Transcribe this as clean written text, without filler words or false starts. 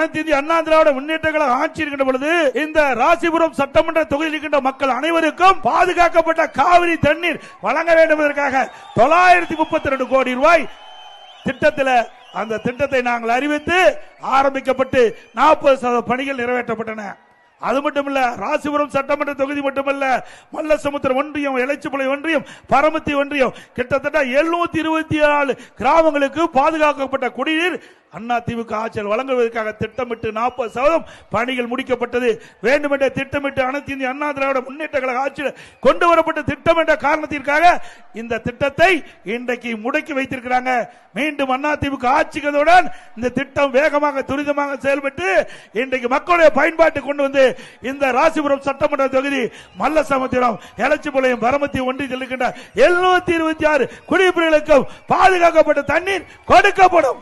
அனைத்து இந்திய அண்ணா திராவிட முன்னேற்ற கழக ஆட்சி இருக்கின்ற பொழுது இந்த ராசிபுரம் சட்டமன்ற தொகுதியில் இருக்கின்ற மக்கள் அனைவருக்கும் பாதுகாக்கப்பட்ட காவிரி தண்ணீர் வழங்க வேண்டும் என்பதற்காக 932 கோடி ரூபாய் திட்டத்தில் அந்த திட்டத்தை நாங்கள் அறிவித்து ஆரம்பிக்கப்பட்டு 40% பணிகள் நிறைவேற்றப்பட்டன. அது மட்டுமல்ல, ராசிபுரம் சட்டமன்ற தொகுதி மட்டுமல்ல, மல்லசமுத்திரம் ஒன்றியம், எலச்சிபுலை ஒன்றியம், பரமத்தி ஒன்றியம் கிட்டத்தட்ட 724 கிராமங்களுக்கு பாதுகாக்கப்பட்ட குடிநீர் அண்ணா திமுக ஆட்சியில் வழங்குவதற்காக திட்டமிட்டு 40% பணிகள் முடிக்கப்பட்டது. வேண்டுமென்ற திட்டமிட்டு அனைத்து இந்திய அண்ணா திராவிட முன்னேற்ற கழக ஆட்சியில் கொண்டு வரப்பட்ட திட்டம் என்ற காரணத்திற்காக இந்த திட்டத்தை இன்றைக்கு முடக்கி வைத்திருக்கிறாங்க. மீண்டும் அண்ணா திமுக ஆட்சிகளுடன் இந்த திட்டம் வேகமாக துரிதமாக செயல்பட்டு இன்றைக்கு மக்களுடைய பயன்பாட்டு கொண்டு வந்து இந்த ராசிபுரம் சட்டமன்ற தொகுதி, மல்லசமுத்திரம், எலச்சிபுலையும், பரமத்தி ஒன்றியத்தில் இருக்கின்ற 726 குடியிருப்புகளுக்கும் பாதுகாக்கப்பட்ட தண்ணீர் கொடுக்கப்படும்.